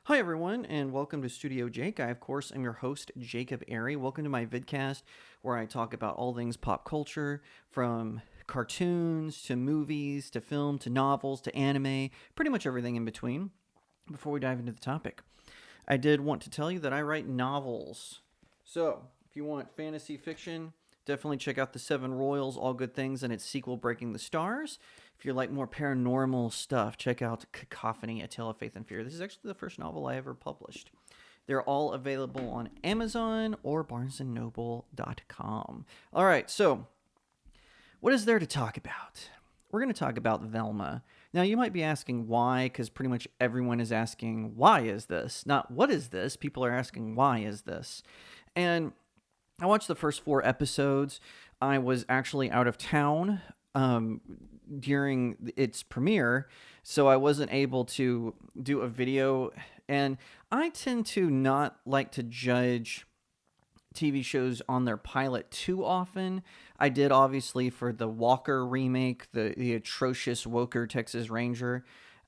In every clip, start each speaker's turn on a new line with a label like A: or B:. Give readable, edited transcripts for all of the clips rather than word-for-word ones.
A: Hi everyone, and welcome to StudioJake. I, of course, am your host, Jacob Airy. Welcome to my vidcast, where I talk about all things pop culture, from cartoons to movies to film to novels to anime, pretty much everything in between. Before we dive into the topic, I did want to tell you that I write novels. So, if you want fantasy fiction, definitely check out The Seven Royals, All Good Things, and its sequel, Breaking the Stars. If you like more paranormal stuff, check out Cacophony, A Tale of Faith and Fear. This is actually the first novel I ever published. They're all available on Amazon or barnesandnoble.com. All right, so what is there to talk about? We're going to talk about Velma. Now, you might be asking why, because pretty much everyone is asking, why is this? Not what is this? People are asking, why is this? And I watched the first 4 episodes. I was actually out of town during its premiere, so I wasn't able to do a video. And I tend to not like to judge TV shows on their pilot too often. I did, obviously, for the Walker remake, the atrocious Woker Texas Ranger.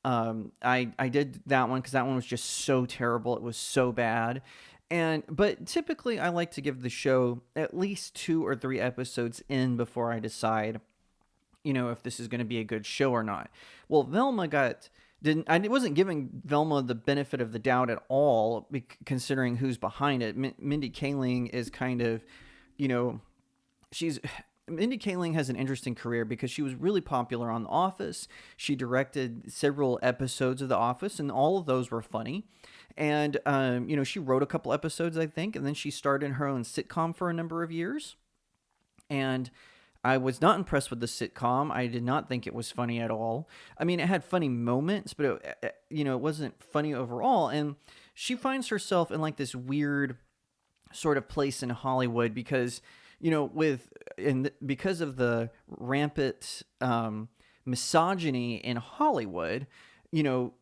A: I did that one because that one was just so terrible. It was so bad. But typically I like to give the show at least 2 or 3 episodes in before I decide, if this is going to be a good show or not. Well, I wasn't giving Velma the benefit of the doubt at all, considering who's behind it. Mindy Kaling is kind of, Mindy Kaling has an interesting career because she was really popular on The Office. She directed several episodes of The Office, and all of those were funny. And, she wrote a couple episodes, I think, and then she starred in her own sitcom for a number of years. And I was not impressed with the sitcom. I did not think it was funny at all. I mean, it had funny moments, but it wasn't funny overall. And she finds herself in like this weird sort of place in Hollywood because, because of the rampant misogyny in Hollywood,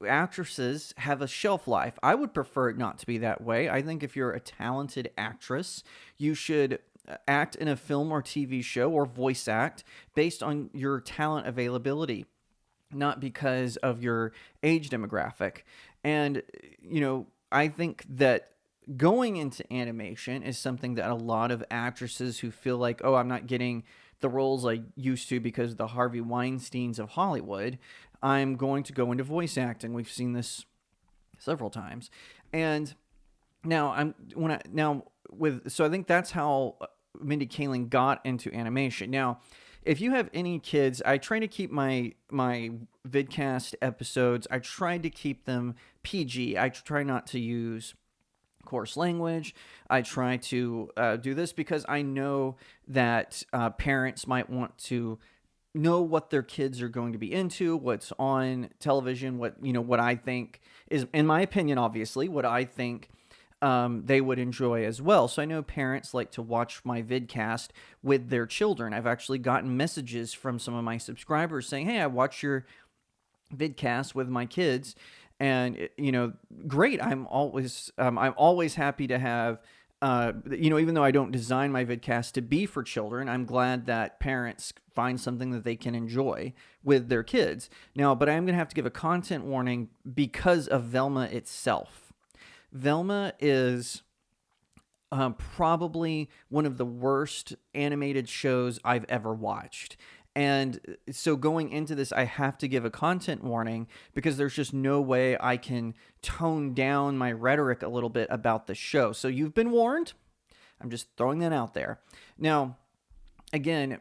A: actresses have a shelf life. I would prefer it not to be that way. I think if you're a talented actress, you should act in a film or TV show or voice act based on your talent availability, not because of your age demographic. And, I think that going into animation is something that a lot of actresses who feel like, oh, I'm not getting the roles I used to because of the Harvey Weinsteins of Hollywood, I'm going to go into voice acting. We've seen this several times. And now so I think that's how Mindy Kaling got into animation. Now, if you have any kids, I try to keep my vidcast episodes, I try to keep them PG. I try not to use coarse language. I try to do this because I know that parents might want to know what their kids are going to be into, what's on television, what I think is, in my opinion, obviously, what I think they would enjoy as well. So I know parents like to watch my vidcast with their children. I've actually gotten messages from some of my subscribers saying, hey, I watch your vidcast with my kids. And, great. I'm always happy to have, even though I don't design my vidcast to be for children, I'm glad that parents find something that they can enjoy with their kids. Now, but I'm going to have to give a content warning because of Velma itself. Velma is probably one of the worst animated shows I've ever watched. And so going into this, I have to give a content warning because there's just no way I can tone down my rhetoric a little bit about the show. So you've been warned. I'm just throwing that out there. Now, again,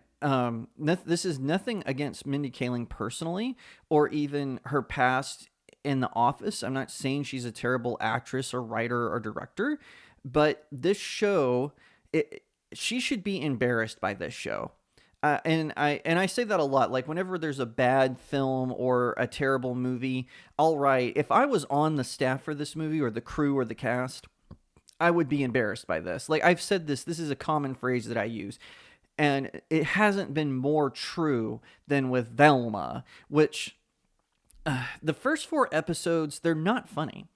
A: this is nothing against Mindy Kaling personally or even her past in The Office. I'm not saying she's a terrible actress or writer or director, but this show, she should be embarrassed by this show. And I say that a lot. Like whenever there's a bad film or a terrible movie, I'll write, if I was on the staff for this movie or the crew or the cast, I would be embarrassed by this. Like I've said this is a common phrase that I use. And it hasn't been more true than with Velma, which the first 4 episodes, they're not funny.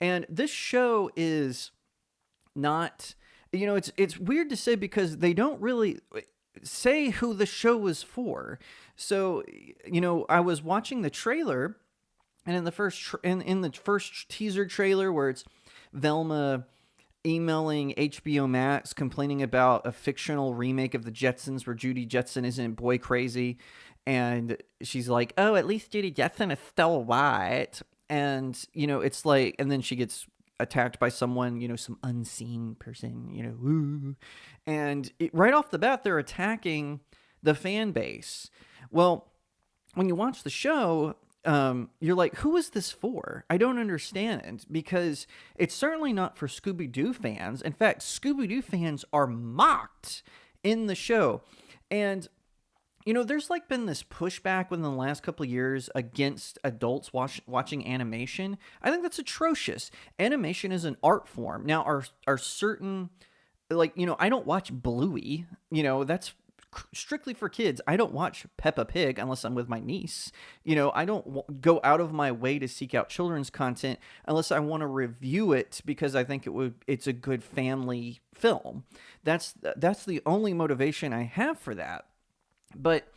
A: And this show is not, it's weird to say because they don't really say who the show was for. So, I was watching the trailer And in the in the first teaser trailer, where it's Velma emailing HBO Max complaining about a fictional remake of the Jetsons where Judy Jetson isn't boy crazy, and she's like, "Oh, at least Judy Jetson is still white," and it's like, and then she gets attacked by someone, some unseen person, woo. And right off the bat, they're attacking the fan base. Well, when you watch the show, you're like, who is this for? I don't understand, because it's certainly not for Scooby-Doo fans. In fact, Scooby-Doo fans are mocked in the show. And, there's like been this pushback within the last couple of years against adults watching animation. I think that's atrocious. Animation is an art form. Now, are certain, like, I don't watch Bluey, that's strictly for kids. I don't watch Peppa Pig unless I'm with my niece. I don't go out of my way to seek out children's content unless I want to review it because I think it's a good family film. That's the only motivation I have for that. But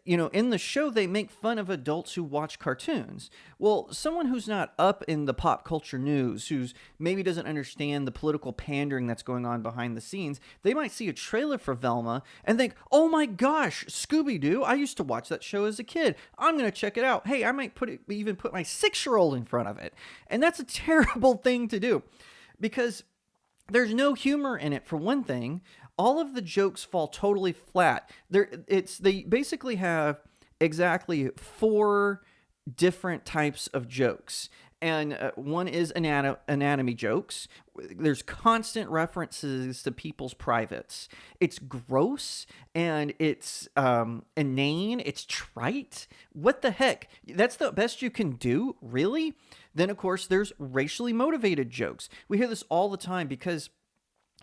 A: in the show, they make fun of adults who watch cartoons. Well, someone who's not up in the pop culture news, who's maybe doesn't understand the political pandering that's going on behind the scenes, they might see a trailer for Velma and think, oh my gosh, Scooby-Doo, I used to watch that show as a kid. I'm going to check it out. Hey, I might even put my 6-year-old in front of it. And that's a terrible thing to do, because there's no humor in it, for one thing. All of the jokes fall totally flat. They basically have exactly 4 different types of jokes. And one is anatomy jokes. There's constant references to people's privates. It's gross, and it's inane. It's trite. What the heck? That's the best you can do? Really? Then, of course, there's racially motivated jokes. We hear this all the time because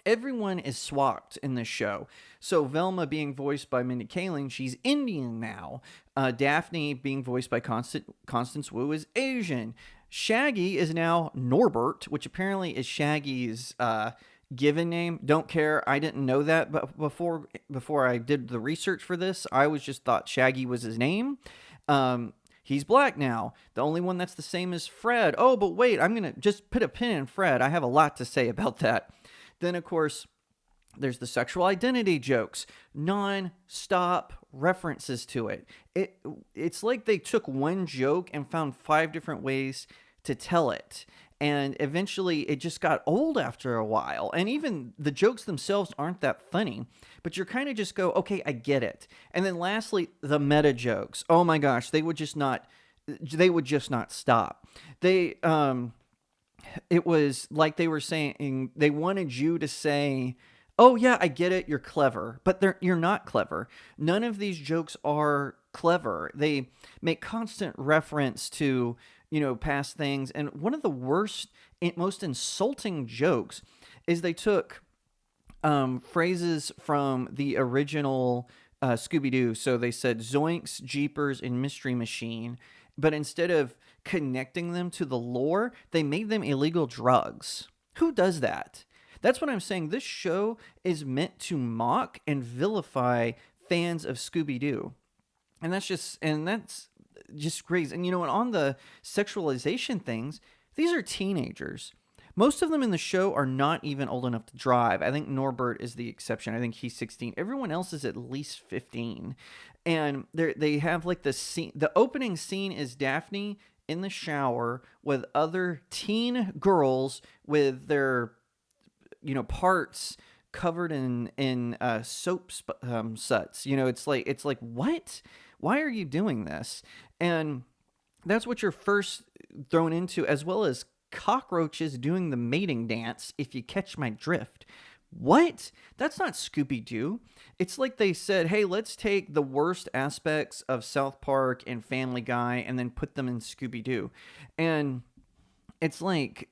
A: everyone is swapped in this show. So Velma being voiced by Mindy Kaling, she's Indian now. Daphne being voiced by Constance Wu is Asian. Shaggy is now Norbert, which apparently is Shaggy's given name. Don't care. I didn't know that, but before I did the research for this, I was just thought Shaggy was his name. He's black now. The only one that's the same is Fred. Oh, but wait, I'm going to just put a pin in Fred. I have a lot to say about that. Then, of course, there's the sexual identity jokes, non-stop references to it. It's like they took one joke and found 5 different ways to tell it. And eventually it just got old after a while. And even the jokes themselves aren't that funny. But you're kind of just go, okay, I get it. And then lastly, the meta jokes. Oh my gosh, they would just not stop. It was like they were saying, they wanted you to say, oh yeah, I get it, you're clever. But you're not clever. None of these jokes are clever. They make constant reference to, past things. And one of the worst, most insulting jokes is they took phrases from the original Scooby-Doo. So they said Zoinks, Jeepers, and Mystery Machine. But instead of connecting them to the lore, they made them illegal drugs. Who does that? That's what I'm saying. This show is meant to mock and vilify fans of Scooby-Doo. And that's just crazy. And, and on the sexualization things, these are teenagers. Most of them in the show are not even old enough to drive. I think Norbert is the exception. I think he's 16. Everyone else is at least 15. And they have like the scene. The opening scene is Daphne in the shower with other teen girls with their, parts covered in soap suds. It's like, what? Why are you doing this? And that's what you're first thrown into, as well as cockroaches doing the mating dance, if you catch my drift. What? That's not Scooby-Doo. It's like they said, hey, let's take the worst aspects of South Park and Family Guy and then put them in Scooby-Doo. And it's like,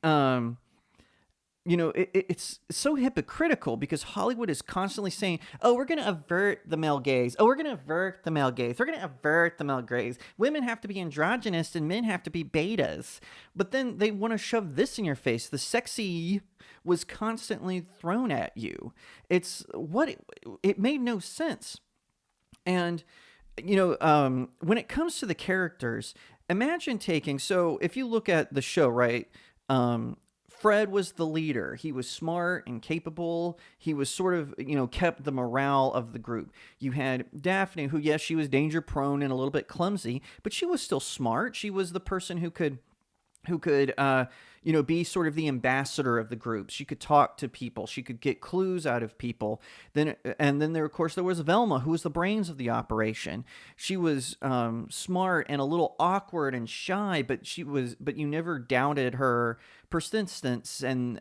A: it's so hypocritical, because Hollywood is constantly saying, oh, we're going to avert the male gaze. Oh, we're going to avert the male gaze. We're going to avert the male gaze. Women have to be androgynous and men have to be betas. But then they want to shove this in your face. The sexy was constantly thrown at you. It made no sense. And, when it comes to the characters, Imagine taking, so if you look at the show, right? Fred was the leader. He was smart and capable. He was sort of, kept the morale of the group. You had Daphne, who, yes, she was danger prone and a little bit clumsy, but she was still smart. She was the person who could be sort of the ambassador of the group. She could talk to people. She could get clues out of people. Then there, of course, there was Velma, who was the brains of the operation. She was smart and a little awkward and shy, but you never doubted her persistence and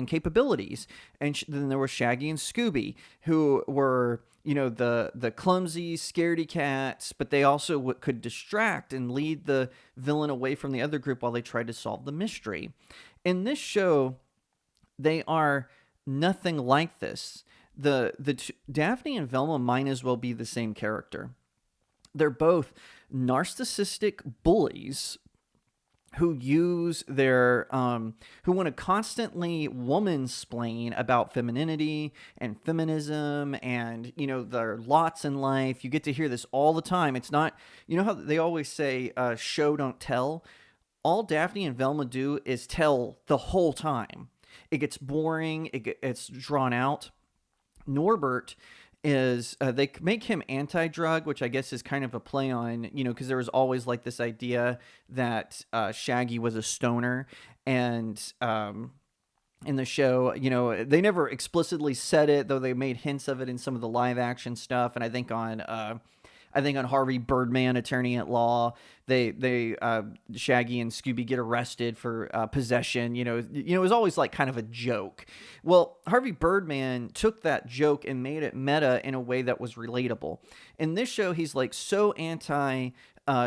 A: capabilities. And then there was Shaggy and Scooby, who were the clumsy scaredy cats, but they also could distract and lead the villain away from the other group while they tried to solve the mystery. In this show, they are nothing like this. Daphne and Velma might as well be the same character. They're both narcissistic bullies who use who want to constantly woman-splain about femininity and feminism and, their lots in life. You get to hear this all the time. It's not, how they always say, show, don't tell. All Daphne and Velma do is tell the whole time. It gets boring. It's drawn out. Norbert is they make him anti-drug, which I guess is kind of a play on, because there was always like this idea that Shaggy was a stoner, and in the show, they never explicitly said it, though they made hints of it in some of the live action stuff. And I think on Harvey Birdman, Attorney at Law, they Shaggy and Scooby get arrested for possession. It was always like kind of a joke. Well, Harvey Birdman took that joke and made it meta in a way that was relatable. In this show, he's like so anti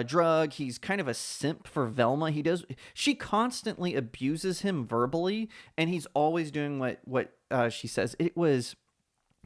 A: drug. He's kind of a simp for Velma. She constantly abuses him verbally, and he's always doing what she says. It was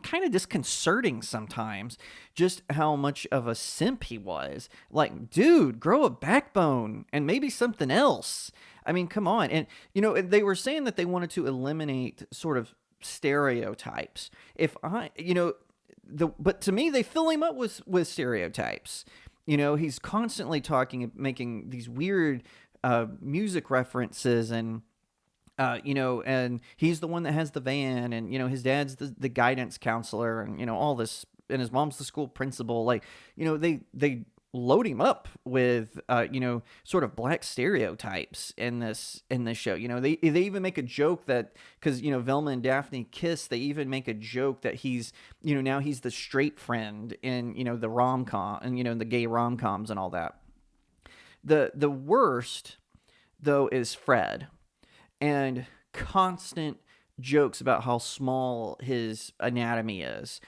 A: kind of disconcerting sometimes just how much of a simp he was. Like, dude, grow a backbone and maybe something else. I mean, come on. And they were saying that they wanted to eliminate sort of stereotypes. But to me, they fill him up with stereotypes. He's constantly talking, making these weird music references, and and he's the one that has the van, and his dad's the guidance counselor, and all this, and his mom's the school principal. Like, they load him up with sort of black stereotypes in this show. They even make a joke that, because Velma and Daphne kiss, they even make a joke that he's now he's the straight friend in the rom-com, and the gay rom-coms and all that. The worst though is Fred, and constant jokes about how small his anatomy is.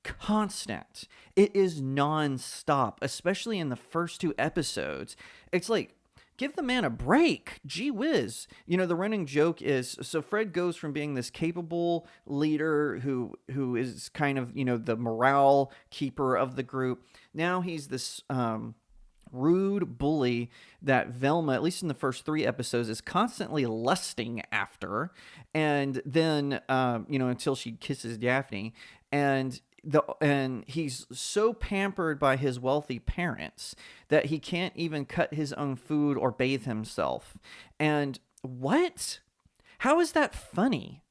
A: Constant. It is non-stop, especially in the first 2 episodes. It's like, give the man a break. Gee whiz. The running joke is, so Fred goes from being this capable leader who is kind of, the morale keeper of the group. Now he's this rude bully that Velma, at least in the first 3 episodes, is constantly lusting after, and then until she kisses Daphne, and he's so pampered by his wealthy parents that he can't even cut his own food or bathe himself. And what? How is that funny?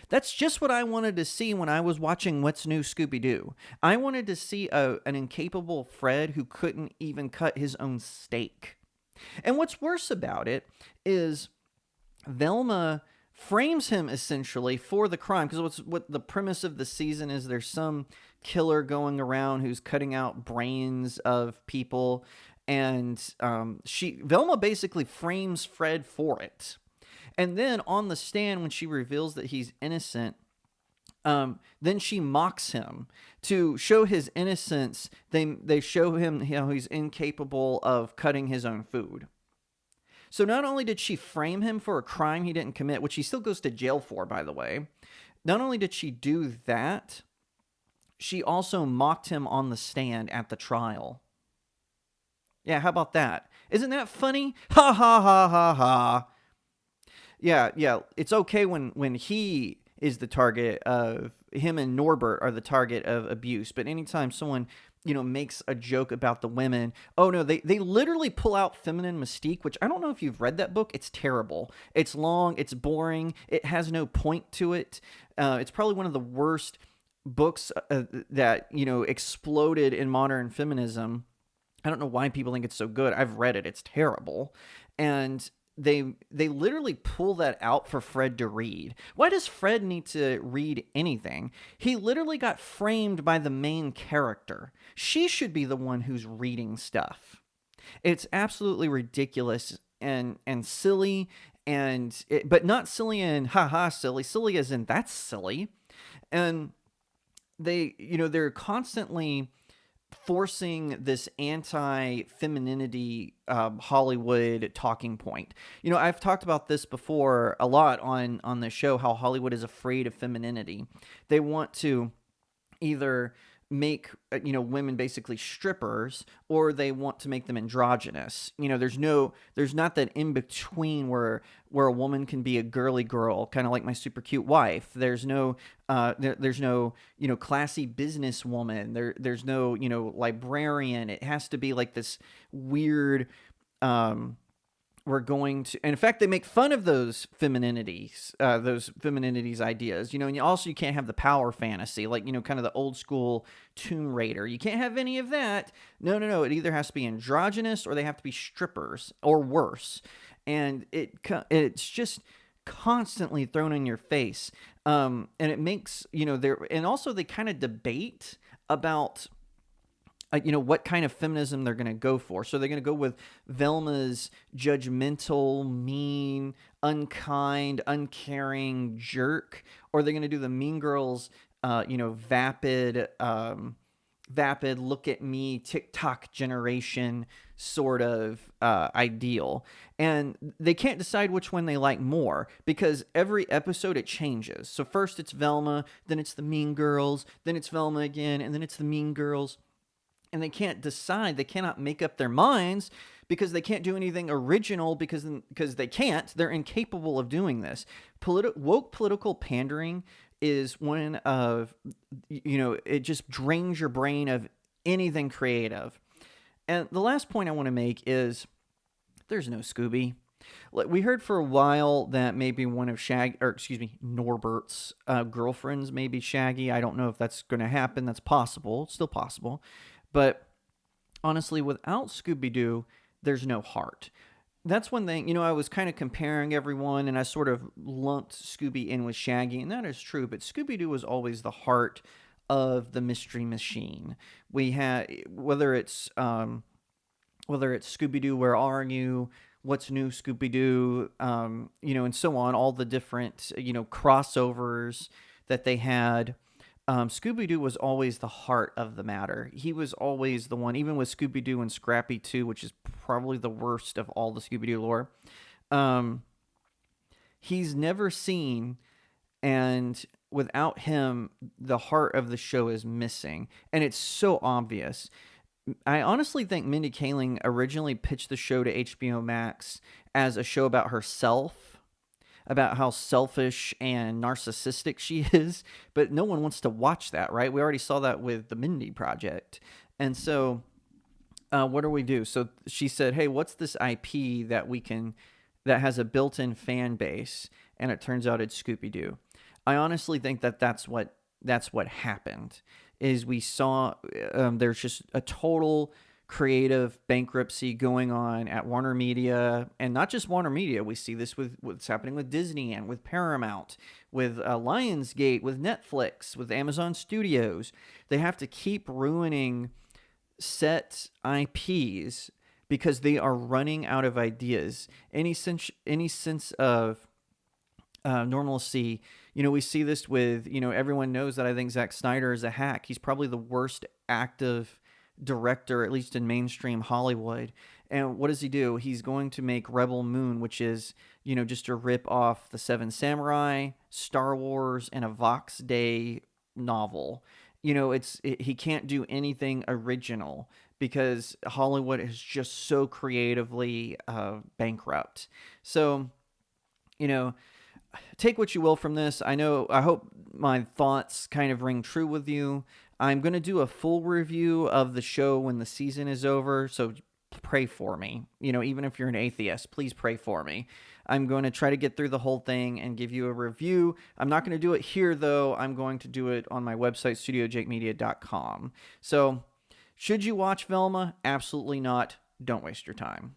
A: That's just what I wanted to see when I was watching What's New Scooby-Doo. I wanted to see an incapable Fred who couldn't even cut his own steak. And what's worse about it is Velma frames him essentially for the crime, because what the premise of the season is, there's some killer going around who's cutting out brains of people, and Velma basically frames Fred for it. And then on the stand, when she reveals that he's innocent, then she mocks him. To show his innocence, they show him how he's incapable of cutting his own food. So not only did she frame him for a crime he didn't commit, which he still goes to jail for, by the way, not only did she do that, she also mocked him on the stand at the trial. Yeah, how about that? Isn't that funny? Ha ha ha ha ha. Yeah, it's okay when he is the target of, him and Norbert are the target of abuse, but anytime someone makes a joke about the women. Oh no, they literally pull out feminine mystique, which I don't know if you've read that book. It's terrible. It's long, it's boring, it has no point to it. It's probably one of the worst books that exploded in modern feminism. I don't know why people think it's so good. I've read it. It's terrible. And they literally pull that out for Fred to read. Why does Fred need to read anything? He literally got framed by the main character. She should be the one who's reading stuff. It's absolutely ridiculous and silly, but not silly and haha silly. Silly as in that's silly. And they're constantly forcing this anti-femininity Hollywood talking point. I've talked about this before a lot on the show, how Hollywood is afraid of femininity. They want to either make women basically strippers, or they want to make them androgynous. There's not that in between where a woman can be a girly girl, kind of like My Super Cute Wife. There's no classy businesswoman. There's no librarian. It has to be like this weird we're going to, and in fact, they make fun of those femininities ideas, and you can't have the power fantasy, like, kind of the old school Tomb Raider. You can't have any of that. No. It either has to be androgynous or they have to be strippers or worse. And it's just constantly thrown in your face. And it makes, and also they kind of debate about what kind of feminism they're going to go for. So they're going to go with Velma's judgmental, mean, unkind, uncaring jerk, or they're going to do the Mean Girls, vapid, look at me, TikTok generation sort of ideal. And they can't decide which one they like more, because every episode it changes. So first it's Velma, then it's the Mean Girls, then it's Velma again, and then it's the Mean Girls. And they can't decide. They cannot make up their minds because they can't do anything original because they can't. They're incapable of doing this. Woke political pandering is one of, it just drains your brain of anything creative. And the last point I want to make is there's no Scooby. We heard for a while that maybe one of Norbert's girlfriends may be Shaggy. I don't know if that's going to happen. That's possible. It's still possible. But honestly, without Scooby-Doo, there's no heart. That's one thing, I was kind of comparing everyone, and I sort of lumped Scooby in with Shaggy, and that is true, but Scooby-Doo was always the heart of the Mystery Machine. We had, whether it's Scooby-Doo, Where Are You?, What's New, Scooby-Doo, and so on, all the different, crossovers that they had. Scooby-Doo was always the heart of the matter. He was always the one, even with Scooby-Doo and Scrappy 2, which is probably the worst of all the Scooby-Doo lore. He's never seen, and without him, the heart of the show is missing. And it's so obvious. I honestly think Mindy Kaling originally pitched the show to HBO Max as a show about herself, about how selfish and narcissistic she is, but no one wants to watch that, right? We already saw that with the Mindy Project. And so what do we do? So she said, hey, what's this IP that has a built-in fan base? And it turns out it's Scooby-Doo. I honestly think that's what happened, is we saw there's just a total creative bankruptcy going on at Warner Media, and not just Warner Media. We see this with what's happening with Disney and with Paramount, with Lionsgate, with Netflix, with Amazon Studios. They have to keep ruining set IPs because they are running out of ideas. Any sense of normalcy. We see this with, everyone knows that I think Zack Snyder is a hack. He's probably the worst active director, at least in mainstream Hollywood. And what does he do? He's going to make Rebel Moon, which is, just a rip off The Seven Samurai, Star Wars, and a Vox Day novel. He can't do anything original because Hollywood is just so creatively bankrupt. So, take what you will from this. I hope my thoughts kind of ring true with you. I'm going to do a full review of the show when the season is over, so pray for me. Even if you're an atheist, please pray for me. I'm going to try to get through the whole thing and give you a review. I'm not going to do it here, though. I'm going to do it on my website, StudioJakeMedia.com. So, should you watch Velma? Absolutely not. Don't waste your time.